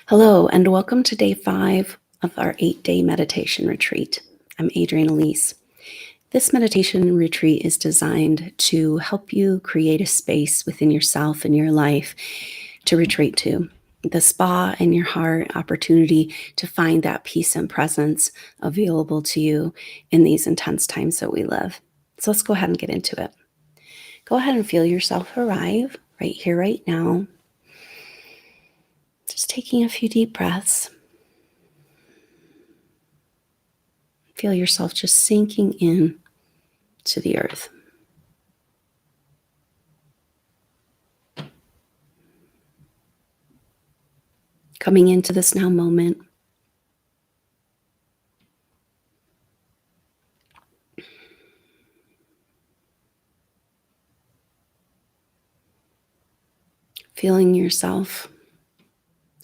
Hello, and welcome to day 5 of our 8-day meditation retreat. I'm Adrienne Elise. This meditation retreat is designed to help you create a space within yourself and your life to retreat to. The spa in your heart opportunity to find that peace and presence available to you in these intense times that we live. So let's go ahead and get into it. Go ahead and feel yourself arrive right here, right now. Just taking a few deep breaths. Feel yourself just sinking in to the earth. Coming into this now moment. Feeling yourself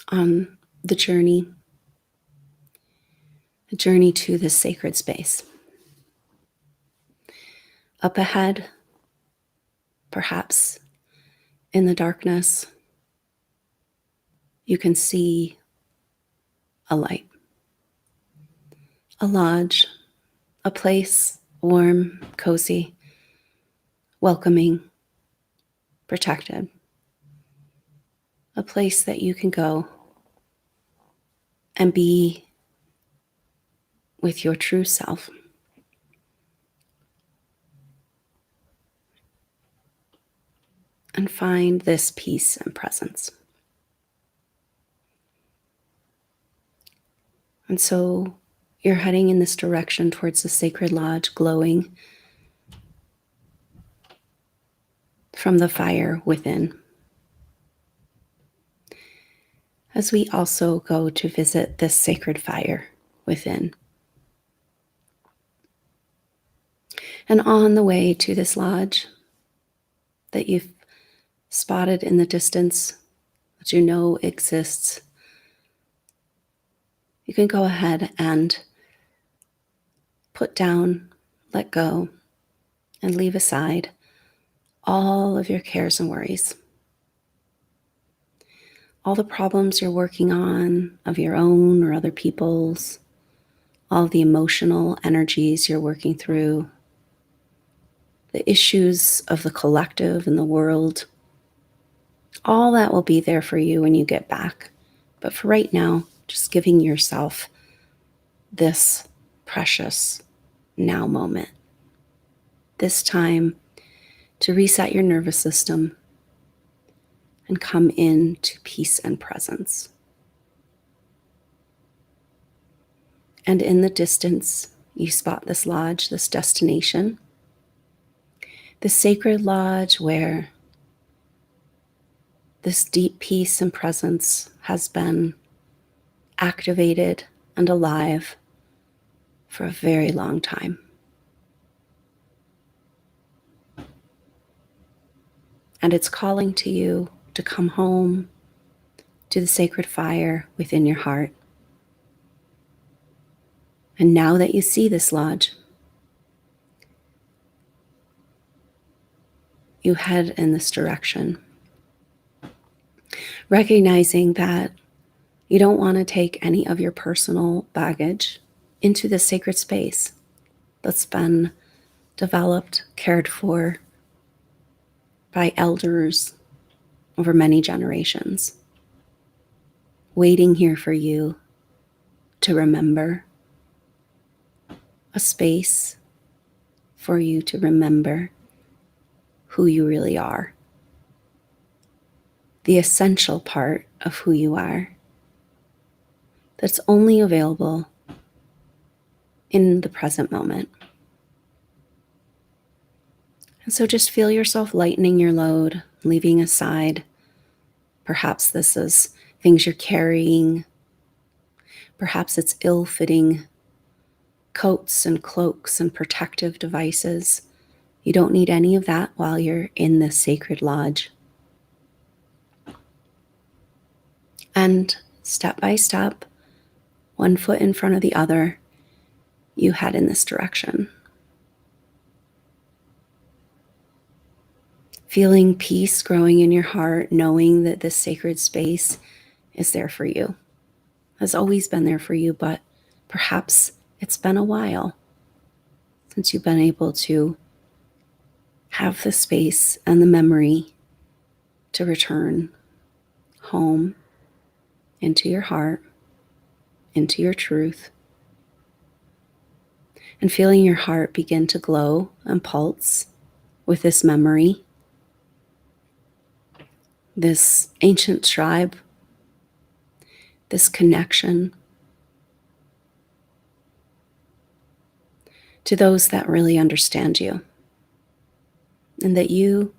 on the journey to this sacred space. Up ahead, perhaps in the darkness, you can see a light, a lodge, a place warm, cozy, welcoming, protected, a place that you can go and be with your true self. And find this peace and presence. And so you're heading in this direction towards the sacred lodge, glowing from the fire within. As we also go to visit this sacred fire within. And on the way to this lodge that you've spotted in the distance, that you know exists, you can go ahead and put down, let go, and leave aside all of your cares and worries. All the problems you're working on of your own or other people's, all the emotional energies you're working through, the issues of the collective and the world, all that will be there for you when you get back. But for right now, just giving yourself this precious now moment, this time to reset your nervous system and come into peace and presence. And in the distance, you spot this lodge, this destination, the sacred lodge where this deep peace and presence has been activated and alive for a very long time. And it's calling to you to come home to the sacred fire within your heart. And now that you see this lodge, you head in this direction, recognizing that you don't want to take any of your personal baggage into this sacred space that's been developed, cared for by elders over many generations, waiting here for you to remember, a space for you to remember who you really are, the essential part of who you are that's only available in the present moment. And so just feel yourself lightening your load, leaving aside. Perhaps this is things you're carrying. Perhaps it's ill-fitting coats and cloaks and protective devices. You don't need any of that while you're in this sacred lodge. And step by step, one foot in front of the other, you head in this direction. Feeling peace growing in your heart, knowing that this sacred space is there for you. has always been there for you, but perhaps it's been a while since you've been able to have the space and the memory to return home into your heart, into your truth, and feeling your heart begin to glow and pulse with this memory, this ancient tribe, this connection to those that really understand you, and that you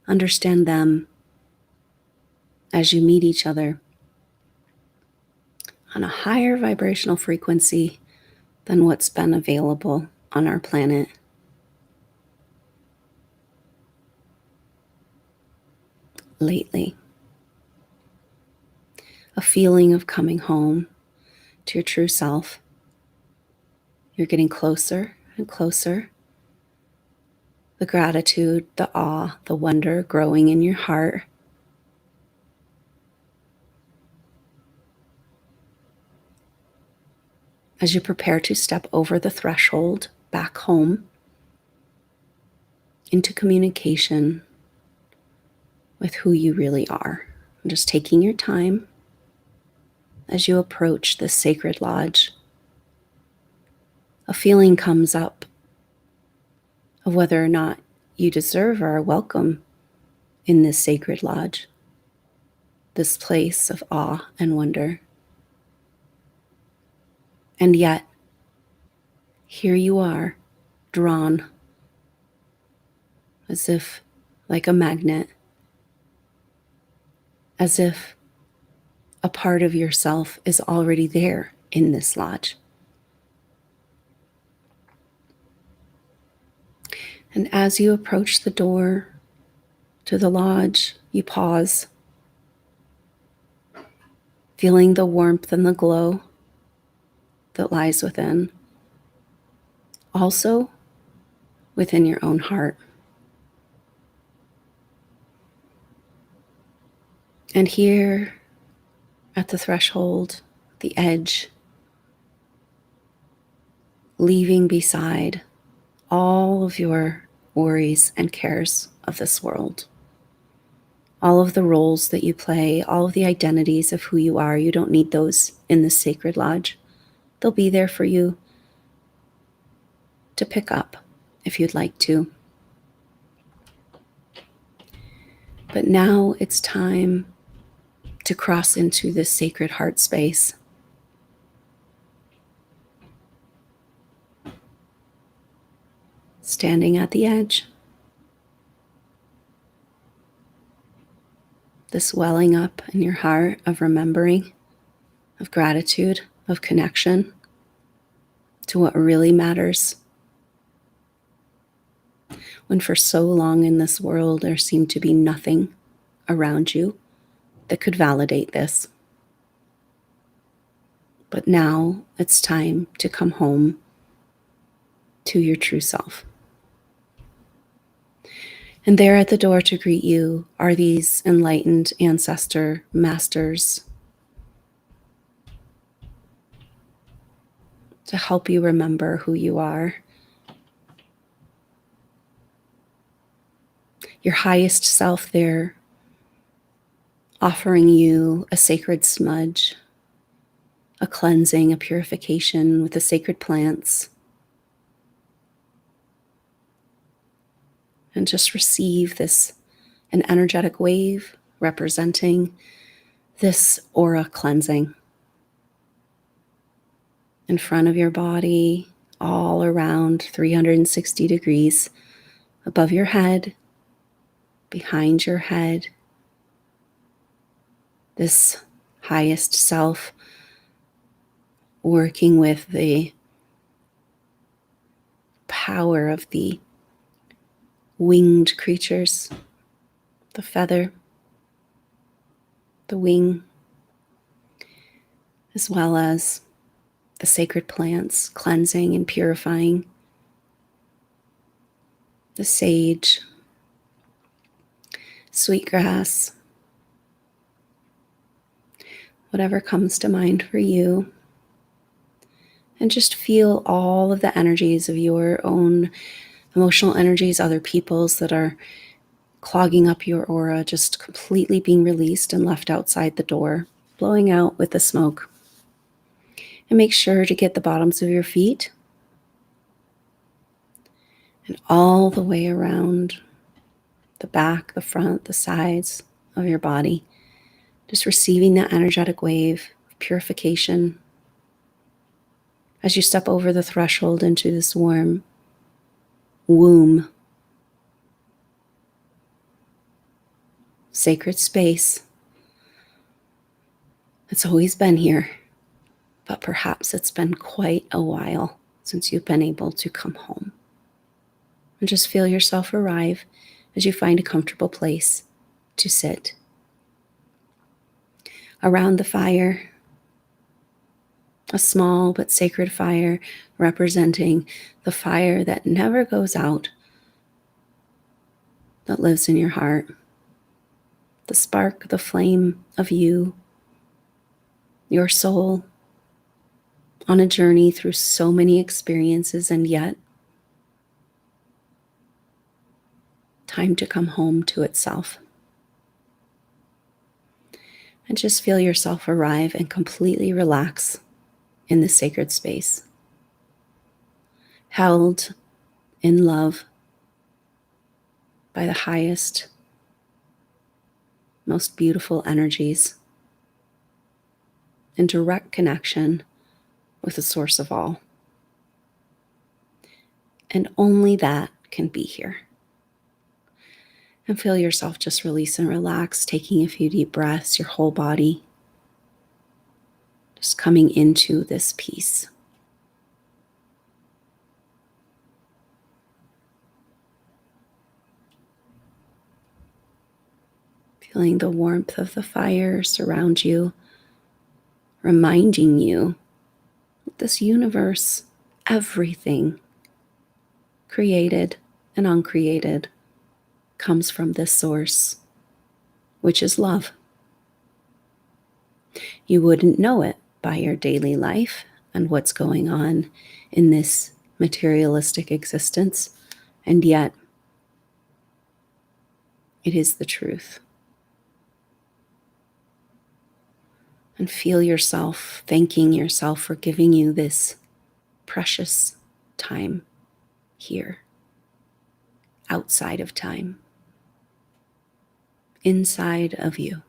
understand them as you meet each other on a higher vibrational frequency than what's been available on our planet. Lately, a feeling of coming home to your true self. You're getting closer and closer. The gratitude, the awe, the wonder growing in your heart. As you prepare to step over the threshold back home into communication with who you really are. And just taking your time as you approach this sacred lodge. A feeling comes up of whether or not you deserve or are welcome in this sacred lodge, this place of awe and wonder. And yet, here you are, drawn as if like a magnet, as if a part of yourself is already there in this lodge. And as you approach the door to the lodge, you pause, feeling the warmth and the glow that lies within, also within your own heart. And here at the threshold, the edge, leaving beside all of your worries and cares of this world, all of the roles that you play, all of the identities of who you are. You don't need those in this sacred lodge. They'll be there for you to pick up if you'd like to. But now it's time to cross into this sacred heart space. Standing at the edge, this welling up in your heart of remembering, of gratitude, of connection to what really matters. When for so long in this world there seemed to be nothing around you that could validate this. But now it's time to come home to your true self. And there at the door to greet you are these enlightened ancestor masters to help you remember who you are. Your highest self there, offering you a sacred smudge, a cleansing, a purification with the sacred plants. And just receive this, an energetic wave representing this aura cleansing in front of your body, all around 360 degrees, above your head, behind your head. This highest self working with the power of the winged creatures, the feather, the wing, as well as the sacred plants, cleansing and purifying, the sage, sweetgrass, whatever comes to mind for you. And just feel all of the energies of your own emotional energies, other people's that are clogging up your aura, just completely being released and left outside the door, blowing out with the smoke. And make sure to get the bottoms of your feet and all the way around the back, the front, the sides of your body. Just receiving that energetic wave of purification as you step over the threshold into this warm womb, sacred space. It's always been here, but perhaps it's been quite a while since you've been able to come home. And just feel yourself arrive as you find a comfortable place to sit. Around the fire, a small but sacred fire representing the fire that never goes out, that lives in your heart. The spark, the flame of you, your soul, on a journey through so many experiences, and yet time to come home to itself. And just feel yourself arrive and completely relax in this sacred space, held in love by the highest, most beautiful energies, in direct connection with the source of all. And only that can be here. And feel yourself just release and relax, taking a few deep breaths, your whole body just coming into this peace. Feeling the warmth of the fire surround you, reminding you that this universe, everything created and uncreated, comes from this source, which is love. You wouldn't know it by your daily life and what's going on in this materialistic existence, and yet it is the truth. And feel yourself thanking yourself for giving you this precious time here, outside of time, inside of you.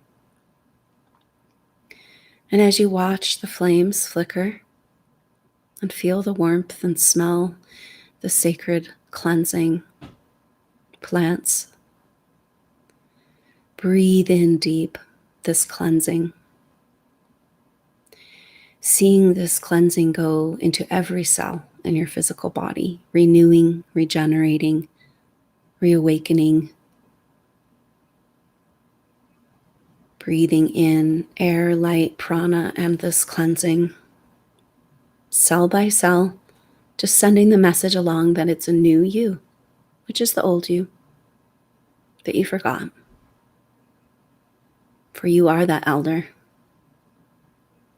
And as you watch the flames flicker and feel the warmth and smell the sacred cleansing plants, breathe in deep this cleansing. Seeing this cleansing go into every cell in your physical body, renewing, regenerating, reawakening. Breathing in air, light, prana, and this cleansing. Cell by cell, just sending the message along that it's a new you, which is the old you that you forgot. For you are that elder.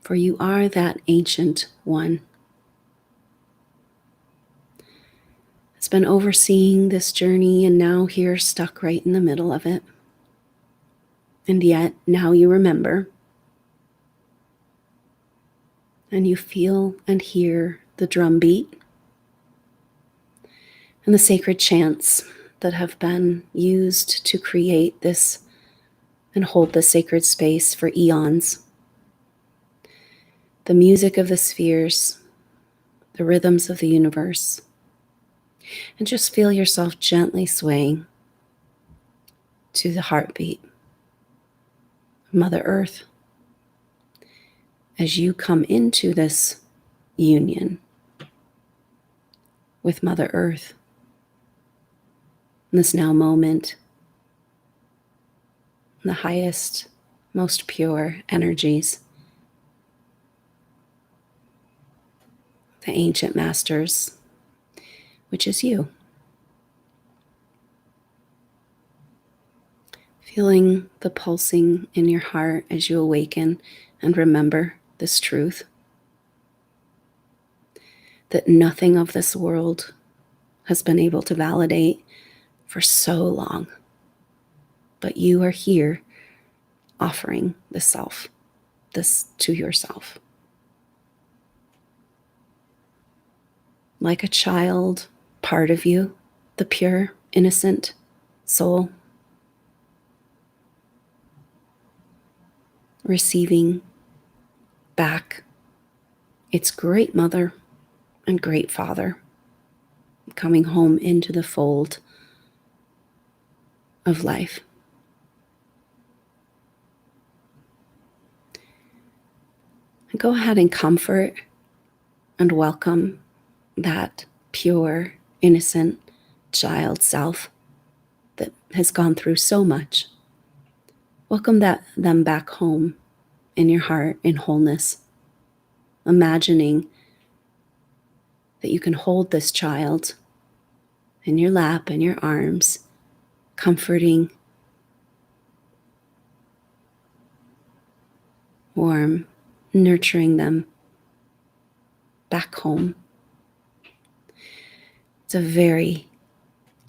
For you are that ancient one. It's been overseeing this journey and now here stuck right in the middle of it. And yet now you remember. And you feel and hear the drum beat and the sacred chants that have been used to create this and hold the sacred space for eons. The music of the spheres, the rhythms of the universe. And just feel yourself gently swaying to the heartbeat of Mother Earth as you come into this union with Mother Earth in this now moment, in the highest, most pure energies, the ancient masters, which is you. Feeling the pulsing in your heart as you awaken and remember this truth that nothing of this world has been able to validate for so long. But you are here offering this to yourself. Like a child, part of you, the pure, innocent soul, receiving back its great mother and great father, coming home into the fold of life. And go ahead and comfort and welcome that pure, innocent child self that has gone through so much. Welcome them back home in your heart in wholeness, imagining that you can hold this child in your lap, in your arms, comforting, warm, nurturing them back home. It's a very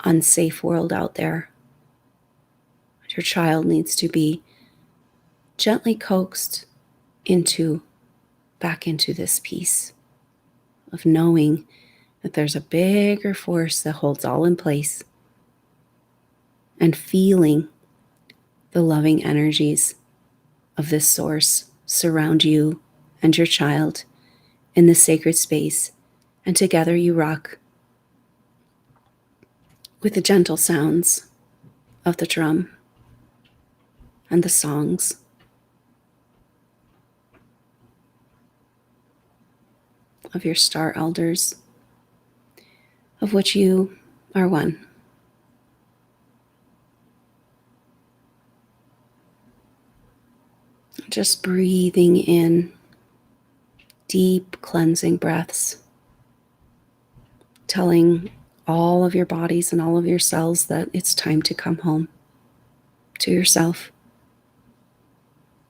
unsafe world out there. Your child needs to be gently coaxed back into this peace of knowing that there's a bigger force that holds all in place, and feeling the loving energies of this source surround you and your child in this sacred space. And together you rock with the gentle sounds of the drum and the songs of your star elders, of which you are one. Just breathing in deep cleansing breaths, telling all of your bodies and all of your cells that it's time to come home to yourself.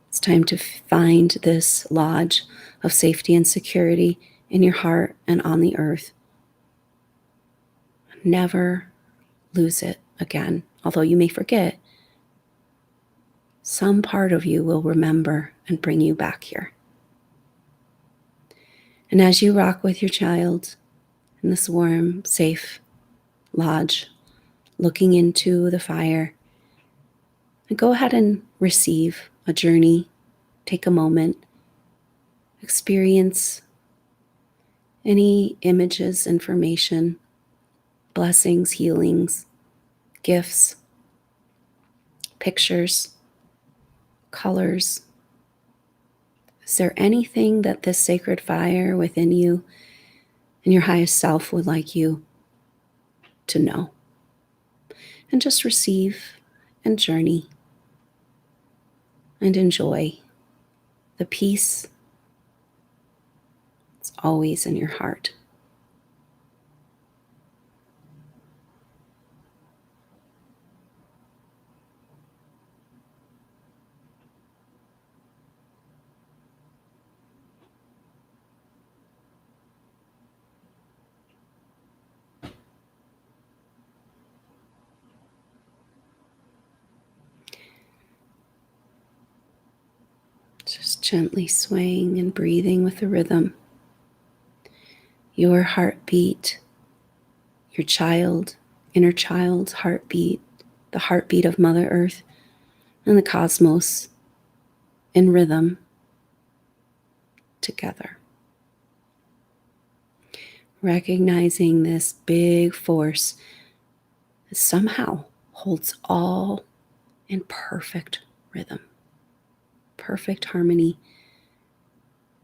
It's time to find this lodge of safety and security in your heart and on the earth. Never lose it again. Although you may forget, some part of you will remember and bring you back here. And as you rock with your child in this warm, safe lodge, looking into the fire, and go ahead and receive a journey. Take a moment, experience any images, information, blessings, healings, gifts, pictures, colors. Is there anything that this sacred fire within you and your highest self would like you to know? And just receive and journey and enjoy the peace that's always in your heart. Just gently swaying and breathing with the rhythm. Your heartbeat, your inner child's heartbeat, the heartbeat of Mother Earth and the cosmos in rhythm together. Recognizing this big force that somehow holds all in perfect rhythm, perfect harmony,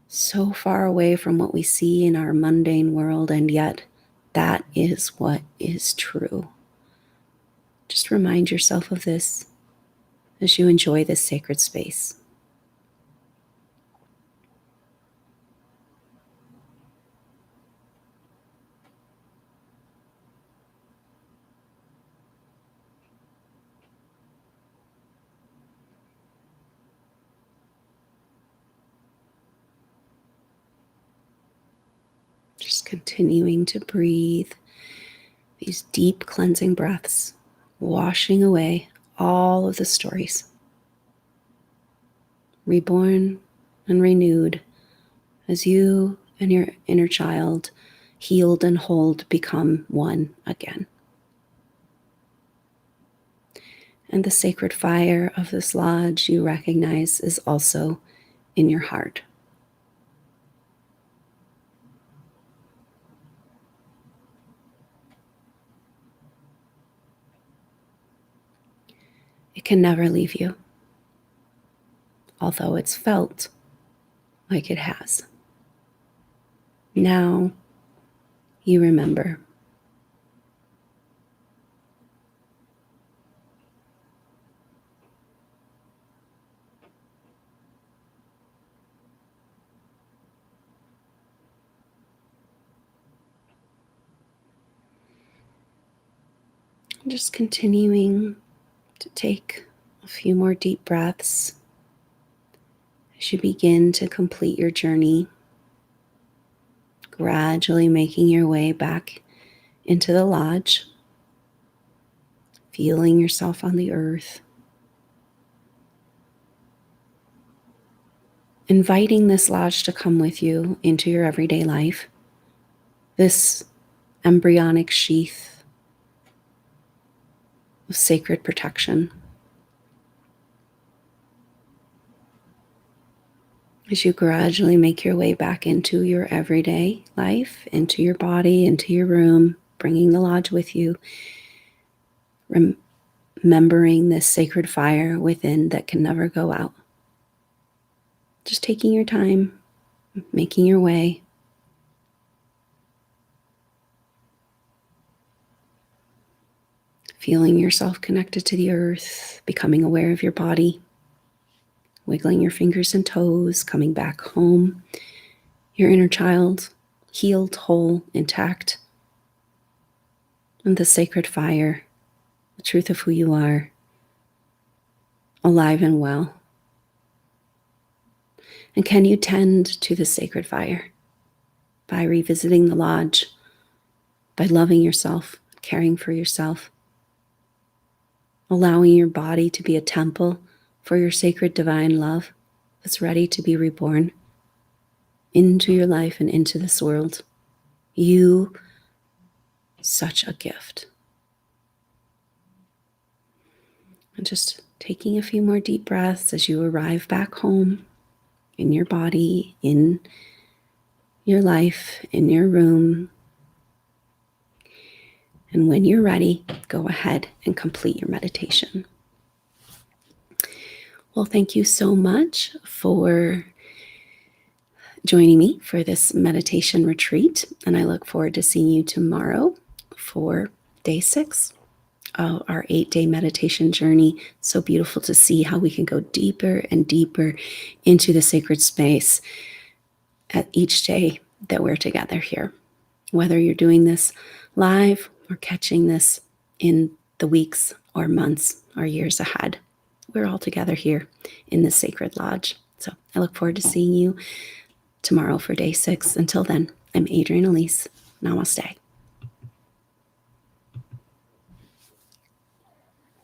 so far away from what we see in our mundane world, and yet that is what is true. Just remind yourself of this as you enjoy this sacred space. continuing to breathe these deep cleansing breaths, washing away all of the stories, reborn and renewed as you and your inner child, healed and whole, become one again. And the sacred fire of this lodge you recognize is also in your heart. It can never leave you, although it's felt like it has. Now you remember. Just continuing to take a few more deep breaths as you begin to complete your journey, gradually making your way back into the lodge, feeling yourself on the earth, inviting this lodge to come with you into your everyday life, this embryonic sheath of sacred protection. As you gradually make your way back into your everyday life, into your body, into your room, bringing the lodge with you, remembering this sacred fire within that can never go out. Just taking your time, making your way. Feeling yourself connected to the earth, becoming aware of your body, wiggling your fingers and toes, coming back home. Your inner child, healed, whole, intact. And the sacred fire, the truth of who you are, alive and well. And can you tend to the sacred fire by revisiting the lodge, by loving yourself, caring for yourself, allowing your body to be a temple for your sacred divine love that's ready to be reborn into your life and into this world. You, such a gift. And just taking a few more deep breaths as you arrive back home in your body, in your life, in your room. And when you're ready, go ahead and complete your meditation. Well, thank you so much for joining me for this meditation retreat. And I look forward to seeing you tomorrow for day 6 of our 8-day meditation journey. So beautiful to see how we can go deeper and deeper into the sacred space at each day that we're together here. Whether you're doing this live or catching this in the weeks or months or years ahead, we're all together here in the sacred lodge. So I look forward to seeing you tomorrow for day 6. Until then, I'm Adrienne Elise. Namaste.